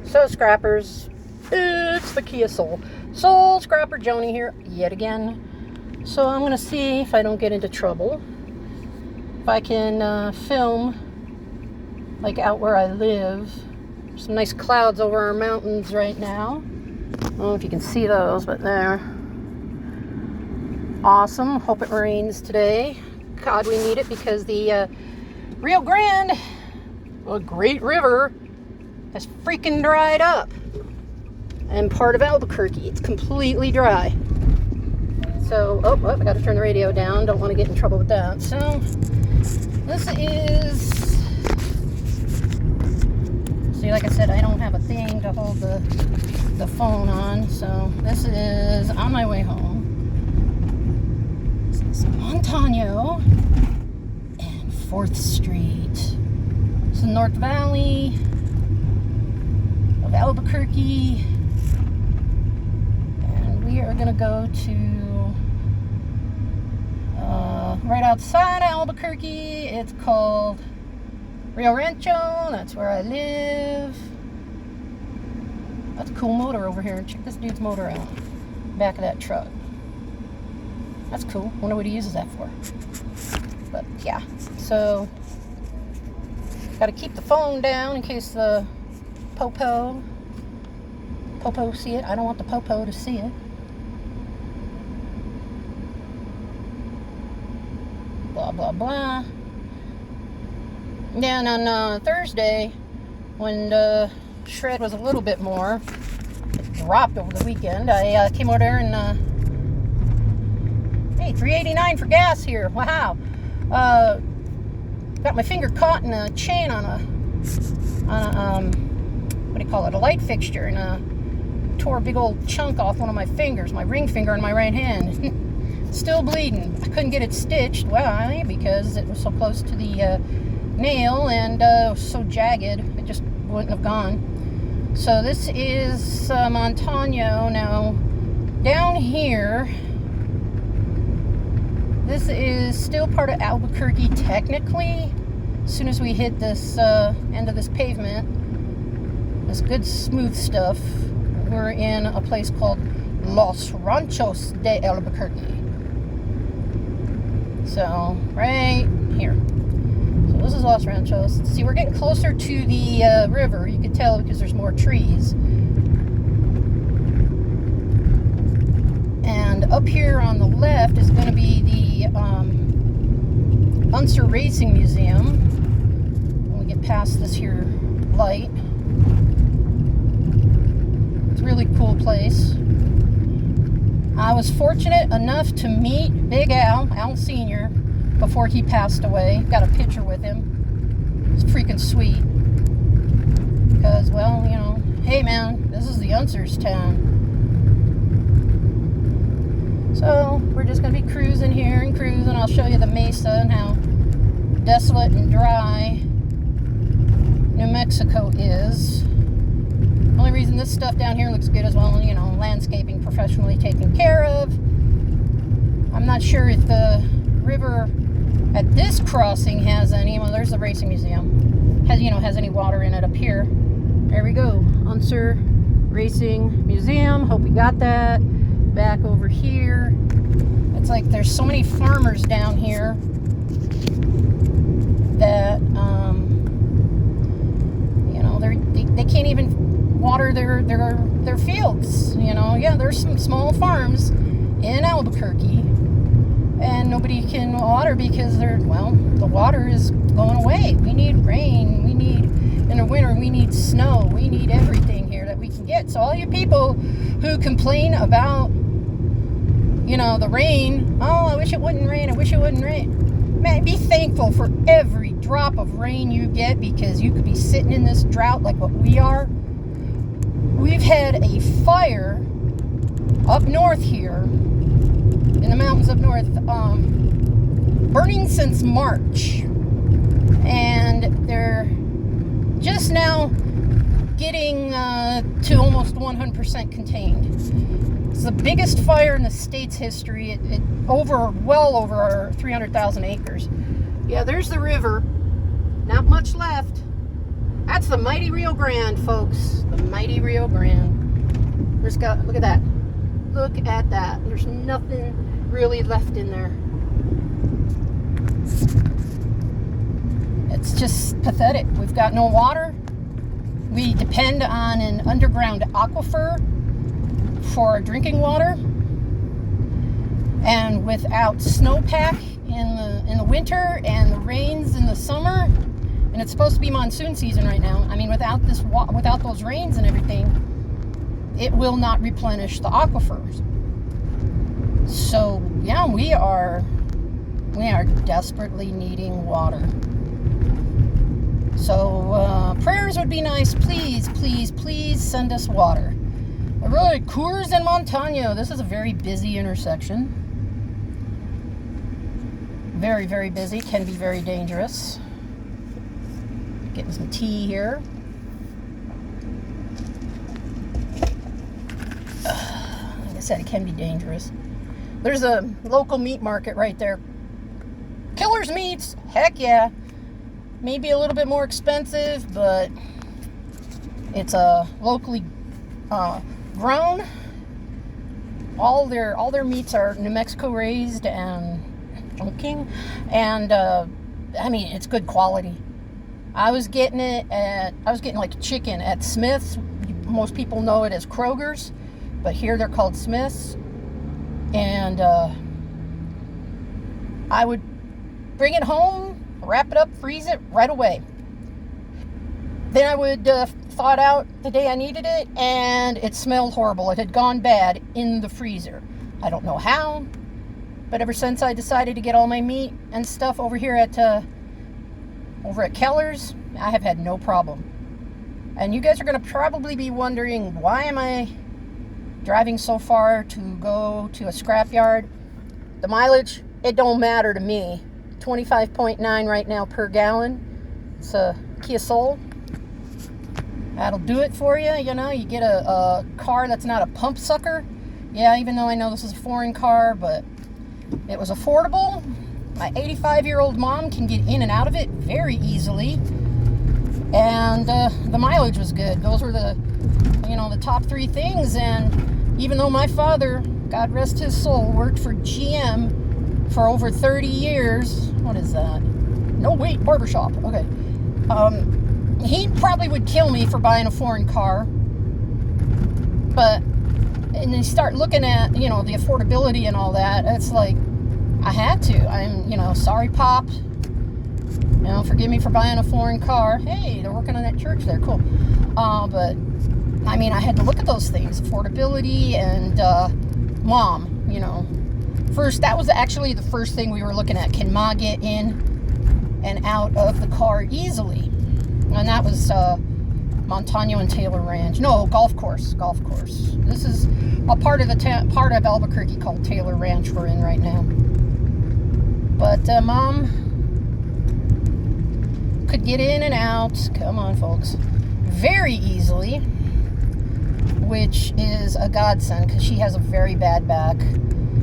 So, scrappers, it's the Kia Soul. Soul Scrapper Joni here yet again. So I'm going to see if I don't get into trouble. If I can film, like out where I live. Some nice clouds over our mountains right now. I don't know if you can see those, but they're awesome. Hope it rains today. God, we need it because the Rio Grande, a great river, has freaking dried up. And part of Albuquerque, it's completely dry. So, I got to turn the radio down. Don't want to get in trouble with that. So, this is... See, like I said, I don't have a thing to hold the phone on. So, this is on my way home. This is Montano and 4th Street. This is North Valley of Albuquerque. And we are going to go to right outside Albuquerque. It's called Rio Rancho. That's where I live. That's a cool motor over here. Check this dude's motor out. Back of that truck. That's cool. Wonder what he uses that for. But yeah. So got to keep the phone down in case the popo see it. I don't want the popo to see it. Blah blah blah. Yeah, and on Thursday, when the shred was a little bit more, it dropped over the weekend. I came over there and hey, $3.89 for gas here. Wow. Got my finger caught in a chain on a what do you call it? A light fixture, and tore a big old chunk off one of my fingers, my ring finger in my right hand. Still bleeding. I couldn't get it stitched. Why? Because it was so close to the nail and it was so jagged it just wouldn't have gone. So this is Montano. Now down here, this is still part of Albuquerque technically. As soon as we hit this end of this pavement, this good smooth stuff, we're in a place called Los Ranchos de Albuquerque. So right here. This is Los Ranchos. See, we're getting closer to the river. You can tell because there's more trees. And up here on the left is going to be the Unser Racing Museum. When we get past this here light. It's a really cool place. I was fortunate enough to meet Big Al Sr., before he passed away. Got a picture with him. It's freaking sweet. Because, well, you know, hey man, this is the Unsers town. So, we're just going to be cruising here and cruising. I'll show you the mesa and how desolate and dry New Mexico is. Only reason this stuff down here looks good as well, you know, landscaping professionally taken care of. I'm not sure if the river at this crossing has any. Well, there's the racing museum. Has any water in it up here. There we go. Unser Racing Museum. Hope we got that. Back over here. It's like there's so many farmers down here that they can't even water their fields. Yeah, there's some small farms in Albuquerque. And nobody can water because the water is going away. We need rain. In the winter, we need snow. We need everything here that we can get. So all you people who complain about, the rain, I wish it wouldn't rain. Man, be thankful for every drop of rain you get because you could be sitting in this drought like what we are. We've had a fire up north here, in the mountains up north, burning since March, and they're just now getting to almost 100% contained. It's the biggest fire in the state's history. It well over 300,000 acres. Yeah, there's the river. Not much left. That's the mighty Rio Grande, folks. The mighty Rio Grande. Look at that. Look at that. There's nothing really left in there. It's just pathetic. We've got no water. We depend on an underground aquifer for our drinking water. And without snowpack in the winter and the rains in the summer, and it's supposed to be monsoon season right now. I mean, without those rains and everything, it will not replenish the aquifers. So yeah, we are desperately needing water. So prayers would be nice. Please, please, please send us water. All right, Coors and Montano. This is a very busy intersection. Very, very busy. Can be very dangerous. Getting some tea here. Like I said, it can be dangerous. There's a local meat market right there. Killer's Meats. Heck yeah. Maybe a little bit more expensive, but it's locally grown. All their meats are New Mexico raised and and I mean, it's good quality. I was getting like chicken at Smith's. Most people know it as Kroger's, but here they're called Smith's. And I would bring it home, wrap it up, freeze it right away. Then I would thaw it out the day I needed it, and it smelled horrible. It had gone bad in the freezer. I don't know how, but ever since I decided to get all my meat and stuff over here at Keller's, I have had no problem. And you guys are going to probably be wondering, why am I driving so far to go to a scrapyard? The mileage, it don't matter to me. 25.9 right now per gallon. It's a Kia Soul. That'll do it for you. You know, you get a car that's not a pump sucker. Yeah, even though I know this is a foreign car, but it was affordable. My 85-year-old mom can get in and out of it very easily. And the mileage was good. Those were the top three things. And even though my father, God rest his soul, worked for GM for over 30 years. What is that? No, wait, barbershop. Okay. He probably would kill me for buying a foreign car. But, and you start looking at, the affordability and all that, it's like, I had to. I'm, sorry, Pop. Forgive me for buying a foreign car. Hey, they're working on that church there. Cool. But, I mean, I had to look at those things. Affordability and, Mom, First, that was actually the first thing we were looking at. Can Ma get in and out of the car easily? And that was Montano and Taylor Ranch. No, golf course. This is a part of Albuquerque called Taylor Ranch we're in right now. But Mom could get in and out, come on folks, very easily, which is a godsend because she has a very bad back.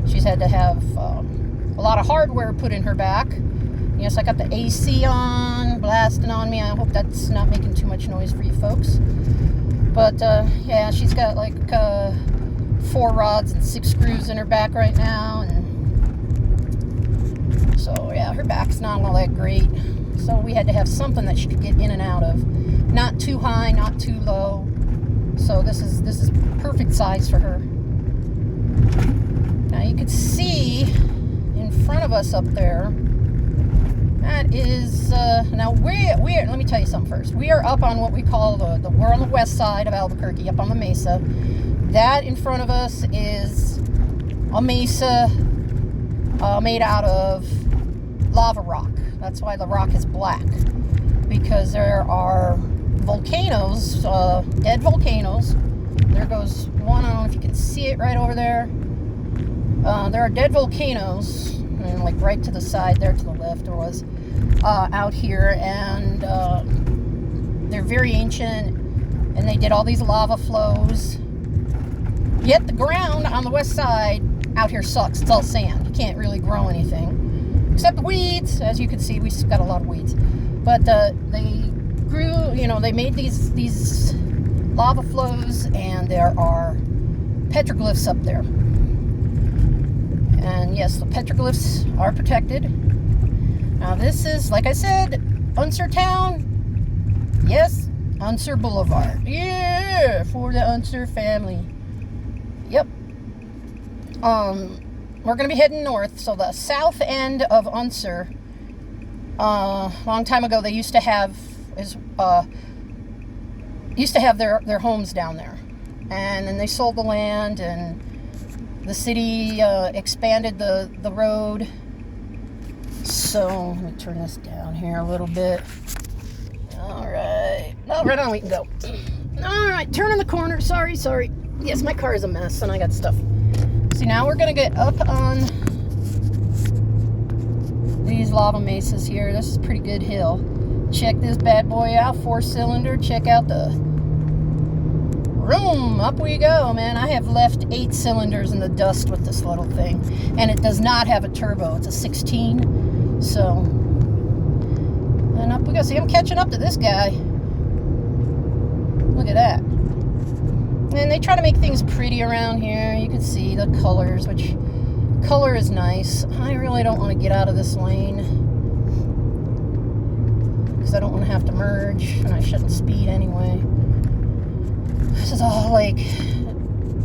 She's had to have a lot of hardware put in her back. Yes, I got the AC on, blasting on me. I hope that's not making too much noise for you folks. But yeah, she's got like 4 rods and 6 screws in her back right now, and so yeah, her back's not all that great. So we had to have something that she could get in and out of, not too high, not too low. So this is perfect size for her. Now you can see in front of us up there. That is, now we're, let me tell you something first. We are up on what we call we're on the west side of Albuquerque, up on the mesa. That in front of us is a mesa made out of lava rock. That's why the rock is black. Because there are volcanoes, dead volcanoes. There goes one, I don't know if you can see it right over there. There are dead volcanoes, and like right to the side there to the left there was, out here, and they're very ancient, and they did all these lava flows. Yet the ground on the west side out here sucks. It's all sand. You can't really grow anything except weeds. As you can see, we've got a lot of weeds. But they grew, they made these lava flows, and there are petroglyphs up there. And yes, the petroglyphs are protected. Now this is, like I said, Unser Town. Yes, Unser Boulevard. Yeah, for the Unser family. Yep. We're going to be heading north. So the south end of Unser, long time ago, they used to have their homes down there. And then they sold the land, and the city expanded the road. So let me turn this down here a little bit. All right. No, right on, we can go. All right, turning the corner. Sorry. Yes, my car is a mess, and I got stuff. See, now we're going to get up on these lava mesas here. This is a pretty good hill. Check this bad boy out, 4-cylinder. Check out the room. Up we go, man. I have left 8 cylinders in the dust with this little thing, and it does not have a turbo. It's a 16. So, and up we go. See, I'm catching up to this guy. Look at that. And they try to make things pretty around here. You can see the colors, which color is nice. I really don't want to get out of this lane because I don't want to have to merge, and I shouldn't speed anyway. This is all like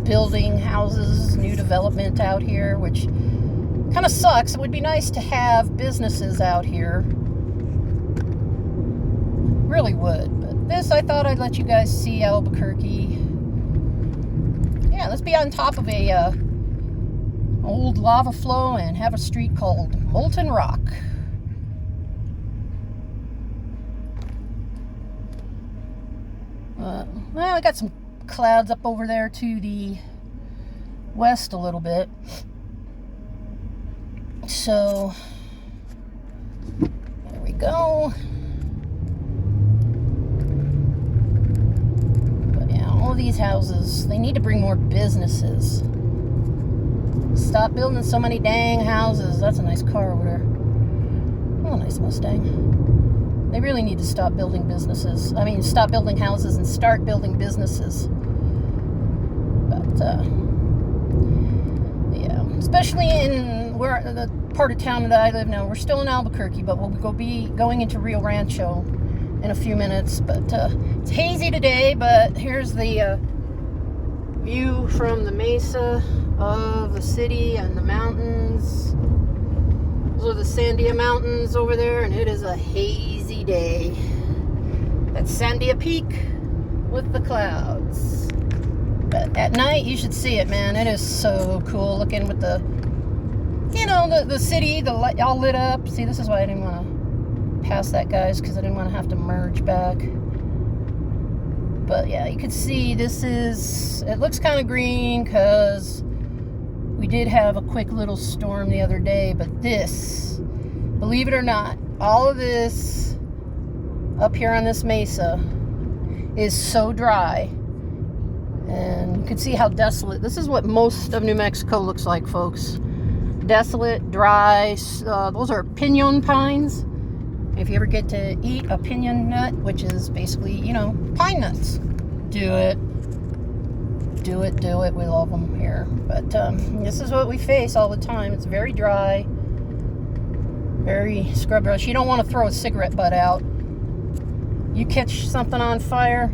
building houses, new development out here, which kind of sucks. It would be nice to have businesses out here. Really would. But this, I thought I'd let you guys see Albuquerque. Yeah, let's be on top of a old lava flow and have a street called Molten Rock. Well, I got some clouds up over there to the west a little bit. So, there we go. But yeah, all these houses, they need to bring more businesses. Stop building so many dang houses. That's a nice car over there. Oh, nice Mustang. They really need to stop building businesses. I mean, stop building houses and start building businesses. But, yeah, especially in the part of town that I live now. We're still in Albuquerque, but we'll be going into Rio Rancho in a few minutes. But it's hazy today, but here's the view from the mesa of the city and the mountains. Those are the Sandia Mountains over there, and it is a hazy day. That's Sandia Peak with the clouds. But at night, you should see it, man. It is so cool looking with the, the city, the light all lit up. See, this is why I didn't want to pass that, guys, because I didn't want to have to merge back. But yeah, you can see it looks kind of green because we did have a quick little storm the other day, but this, believe it or not, all of this up here on this mesa is so dry. And you can see how desolate. This is what most of New Mexico looks like, folks. Desolate, dry. Those are pinon pines. If you ever get to eat a pinon nut, which is basically, pine nuts, do it. Do it. We love them here. But this is what we face all the time. It's very dry, very scrub brush. You don't want to throw a cigarette butt out. You catch something on fire,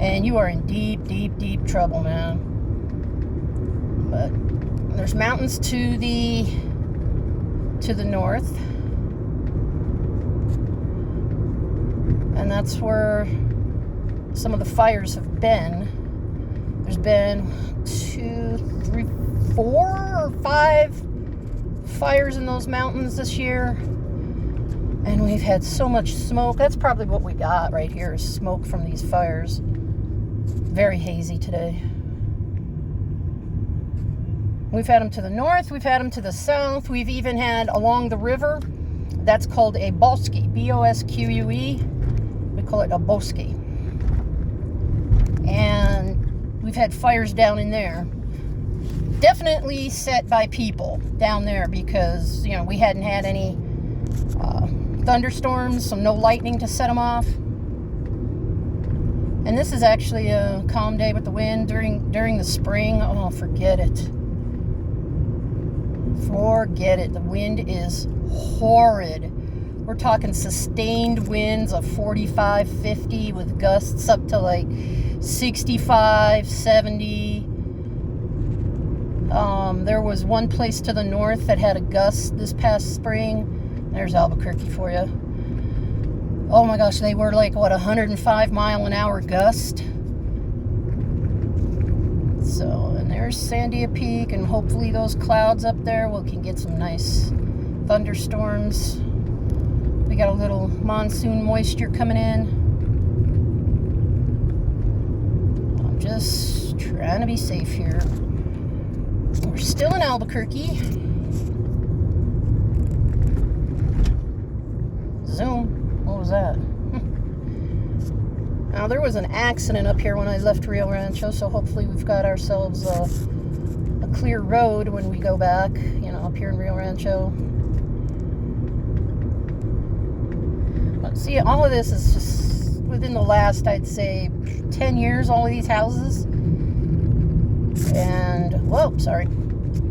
and you are in deep, deep, deep trouble, man. But there's mountains to the north, and that's where some of the fires have been. There's been 2, 3, 4 or 5 fires in those mountains this year. And we've had so much smoke. That's probably what we got right here, is smoke from these fires. Very hazy today. We've had them to the north. We've had them to the south. We've even had along the river. That's called a bosque. B-O-S-Q-U-E. We call it a bosque. And we've had fires down in there. Definitely set by people down there because, we hadn't had any thunderstorms, so no lightning to set them off. And this is actually a calm day with the wind during the spring. Oh, forget it. Forget it. The wind is horrid. We're talking sustained winds of 45, 50 with gusts up to like 65, 70. There was one place to the north that had a gust this past spring. There's Albuquerque for you. Oh my gosh, they were like, what, 105 mile an hour gust? So, and there's Sandia Peak, and hopefully those clouds up there, we can get some nice thunderstorms. We got a little monsoon moisture coming in. I'm just trying to be safe here. We're still in Albuquerque. Zoom. What was that? Now, there was an accident up here when I left Rio Rancho, so hopefully we've got ourselves a clear road when we go back, up here in Rio Rancho. But see, all of this is just within the last, I'd say, 10 years, all of these houses. And, whoa, sorry.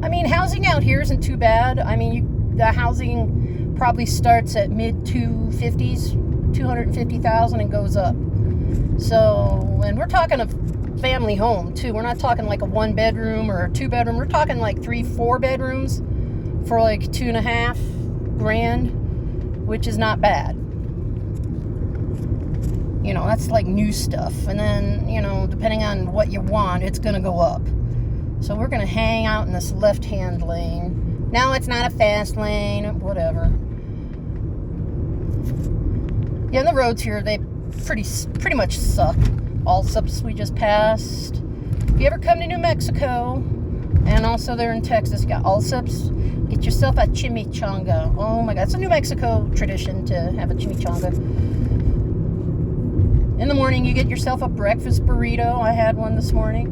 I mean, housing out here isn't too bad. I mean, the housing probably starts at mid-250s, 250,000 and goes up. So, and we're talking a family home too. We're not talking like a 1-bedroom or a 2-bedroom. We're talking like 3-4 bedrooms for like $2,500, which is not bad. That's like new stuff. And then, depending on what you want, it's going to go up. So we're going to hang out in this left-hand lane. Now it's not a fast lane, whatever. Yeah, and the roads here, they pretty much suck. Allsups we just passed. If you ever come to New Mexico, and also there in Texas, you got Allsups, get yourself a chimichanga. Oh my God, it's a New Mexico tradition to have a chimichanga. In the morning, you get yourself a breakfast burrito. I had one this morning.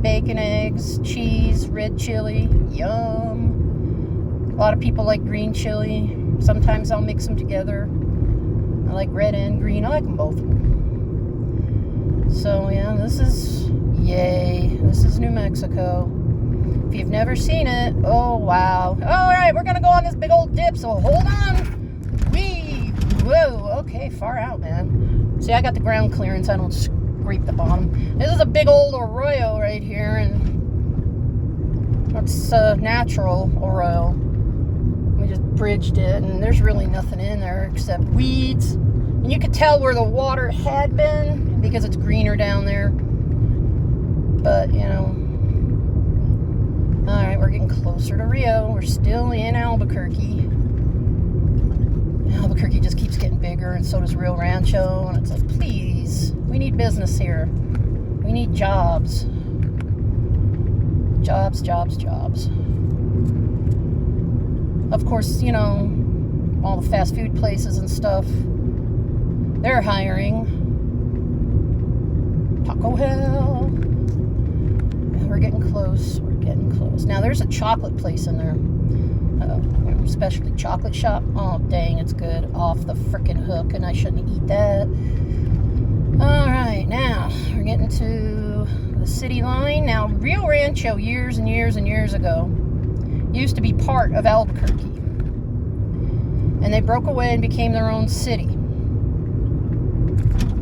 Bacon, eggs, cheese, red chili. Yum. A lot of people like green chili. Sometimes I'll mix them together. I like red and green. I like them both. So, yeah, this is New Mexico. If you've never seen it, oh, wow. All right, we're going to go on this big old dip, so hold on. Whoa, okay, far out, man. See, I got the ground clearance. I don't scrape the bottom. This is a big old arroyo right here, and it's natural arroyo. We just bridged it, and there's really nothing in there except weeds. And you could tell where the water had been because it's greener down there. But, all right, we're getting closer to Rio. We're still in Albuquerque. Albuquerque just keeps getting bigger, and so does Rio Rancho. And it's like, please, we need business here. We need jobs. Jobs. Of course, all the fast food places and stuff, they're hiring. Taco Hell. And we're getting close. Now, there's a chocolate place in there. Specialty chocolate shop. Oh, dang, it's good. Off the frickin' hook, and I shouldn't eat that. All right, now, we're getting to the city line. Now, Rio Rancho, years and years and years ago, used to be part of Albuquerque. And they broke away and became their own city.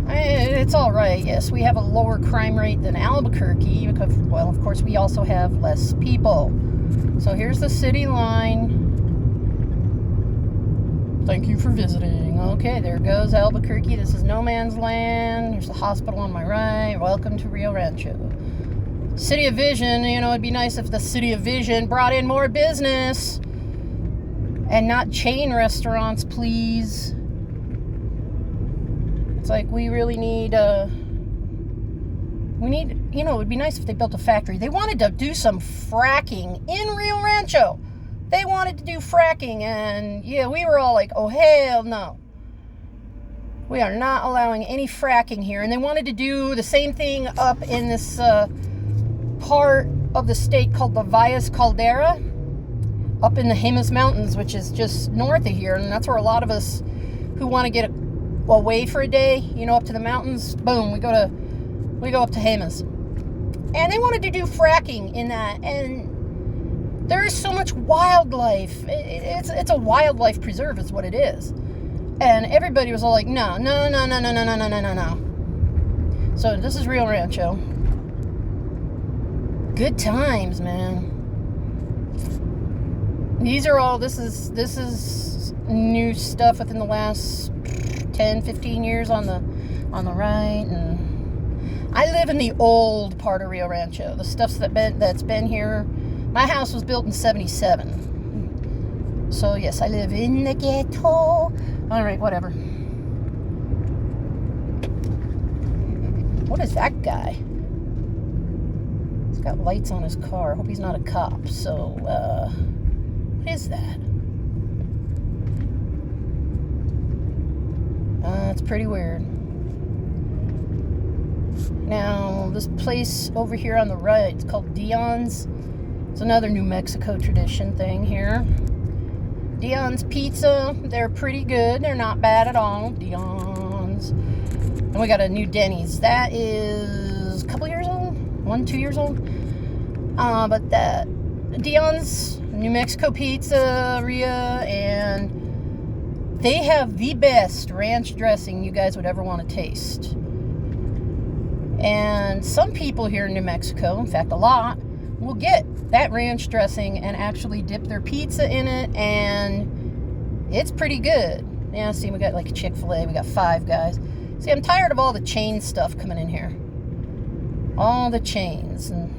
It's all right, yes. We have a lower crime rate than Albuquerque because, well, of course, we also have less people. So here's the city line. Thank you for visiting. Okay, there goes Albuquerque. This is no man's land. There's a hospital on my right. Welcome to Rio Rancho. City of Vision, it'd be nice if the City of Vision brought in more business. And not chain restaurants, please. It's like we really need, it would be nice if they built a factory. They wanted to do some fracking in Rio Rancho. They wanted to do fracking, and yeah, we were all like, oh, hell no. We are not allowing any fracking here. And they wanted to do the same thing up in this part of the state called the Valles Caldera, up in the Jemez Mountains, which is just north of here. And that's where a lot of us who want to get away for a day, you know, up to the mountains. Boom, we go up to Jemez. And they wanted to do fracking in that, and there is so much wildlife. It's a wildlife preserve is what it is. And everybody was all like, no. So this is Rio Rancho. Good times, man. This is new stuff within the last 10, 15 years on the right. And I live in the old part of Rio Rancho. The stuff that's been here. My house was built in 77. So yes, I live in the ghetto. All right, whatever. What is that guy? He's got lights on his car. I hope he's not a cop. So, what is that? It's pretty weird. Now, this place over here on the right, it's called Dion's. It's another New Mexico tradition thing here. Dion's Pizza, they're pretty good. They're not bad at all. Dion's. And we got a new Denny's. That is a couple years old. 2 years old. But that Dion's, New Mexico Pizzeria, and they have the best ranch dressing you guys would ever want to taste. And some people here in New Mexico, in fact a lot, will get that ranch dressing and actually dip their pizza in it, and it's pretty good. Yeah, see, we got like a Chick-fil-A, we got Five Guys. See, I'm tired of all the chain stuff coming in here. All the chains. And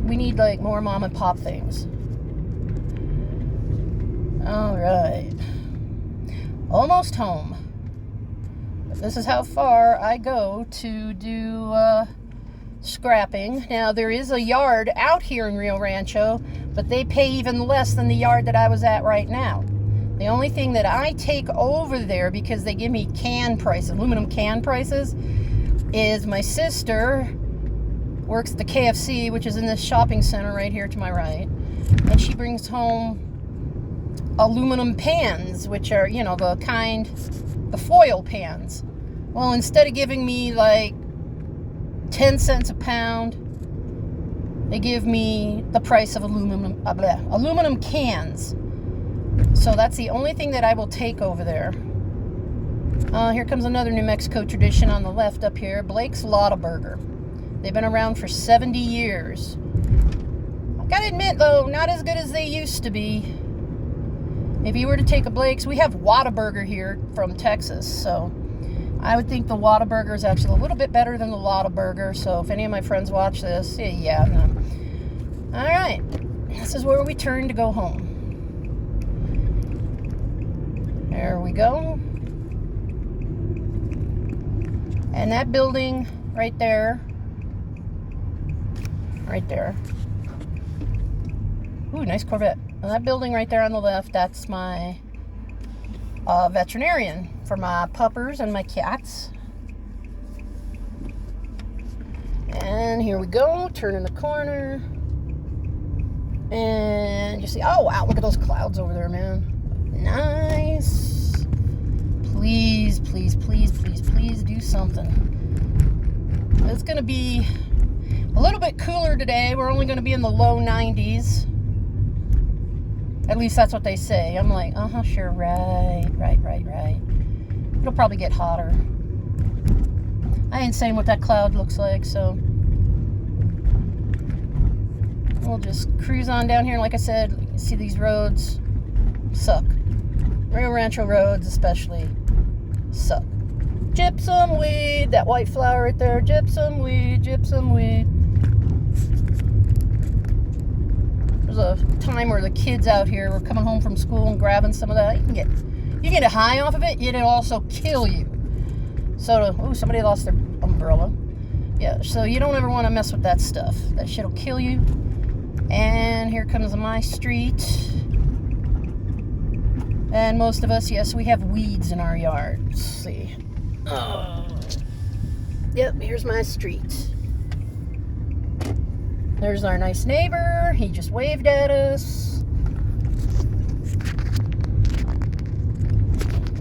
we need like more mom and pop things. All right. Almost home. But this is how far I go to do scrapping. Now, there is a yard out here in Rio Rancho, but they pay even less than the yard that I was at right now. The only thing that I take over there, because they give me can prices, aluminum can prices, is my sister works at the KFC, which is in this shopping center right here to my right, and she brings home aluminum pans, which are, you know, the foil pans. Well, instead of giving me like 10 cents a pound, they give me the price of aluminum cans. So that's the only thing that I will take over there. Here comes another New Mexico tradition on the left up here. Blake's Lotaburger. They've been around for 70 years. I gotta admit, though, not as good as they used to be. If you were to take a Blake's, we have Whataburger here from Texas, so I would think the Whataburger is actually a little bit better than the Lotaburger. So if any of my friends watch this, yeah, no. All right, this is where we turn to go home. There we go. And that building right there. Ooh, nice Corvette. And that building right there on the left, that's my veterinarian for my puppers and my cats. And here we go, turning the corner. And you see, oh wow, look at those clouds over there, man. Nice. Please, please, please, please, please do something. It's going to be a little bit cooler today. We're only going to be in the low 90s. At least that's what they say. I'm like, sure, right. It'll probably get hotter. I ain't saying what that cloud looks like, so we'll just cruise on down here. Like I said, you see these roads suck. Rio Rancho roads especially suck. Gypsum weed, that white flower right there. Gypsum weed, gypsum weed. There's a time where the kids out here were coming home from school and grabbing some of that. You can get a high off of it, yet it'll also kill you. So, somebody lost their umbrella. Yeah, so you don't ever want to mess with that stuff. That shit'll kill you. And here comes my street. And most of us, yes, we have weeds in our yard. Let's see. Oh. Yep, here's my street. There's our nice neighbor. He just waved at us.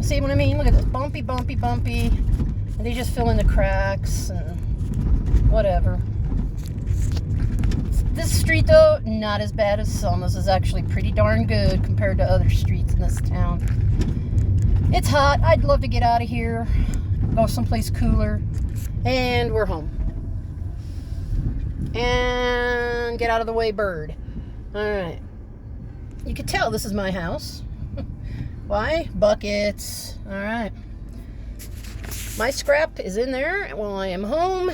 See what I mean? Look at this, bumpy, bumpy, bumpy. And they just fill in the cracks and whatever. This street, though, not as bad as some. This is actually pretty darn good compared to other streets in this town. It's hot. I'd love to get out of here, go someplace cooler, and we're home. And get out of the way, bird. All right. You can tell this is my house. Why? Buckets. All right. My scrap is in there while I am home.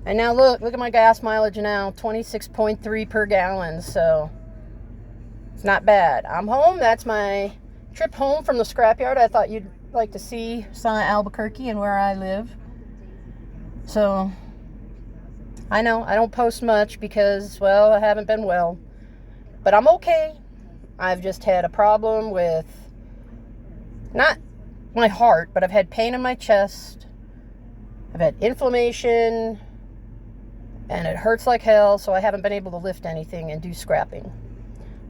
And now look at my gas mileage now, 26.3 per gallon. So it's not bad. I'm home. That's my trip home from the scrapyard. I thought you'd like to see some of Albuquerque and where I live. So I know I don't post much because, well, I haven't been well. But I'm okay. I've just had a problem with, not my heart, but I've had pain in my chest. I've had inflammation, and it hurts like hell, so I haven't been able to lift anything and do scrapping.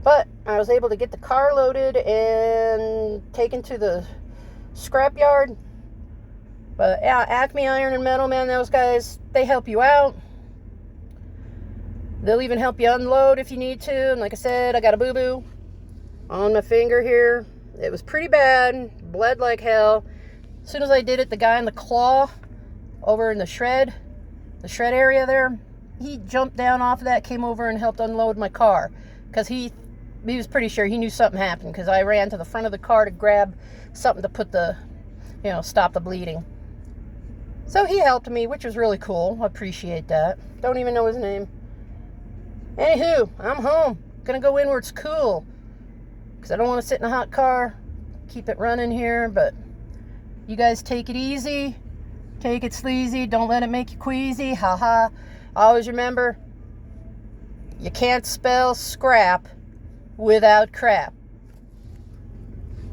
But I was able to get the car loaded and taken to the scrapyard. But yeah, Acme Iron and Metal, man, those guys, they help you out. They'll even help you unload if you need to. And like I said, I got a boo-boo on my finger here. It was pretty bad, bled like hell. As soon as I did it, the guy in the claw over in the shred area there, he jumped down off of that, came over and helped unload my car. Because he was pretty sure he knew something happened, because I ran to the front of the car to grab something to put the, stop the bleeding. So he helped me, which was really cool. I appreciate that. Don't even know his name. Anywho, I'm home. Gonna go in where it's cool, because I don't want to sit in a hot car. Keep it running here, but you guys take it easy. Take it sleazy. Don't let it make you queasy. Ha. Always remember, you can't spell scrap without crap.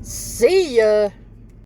See ya.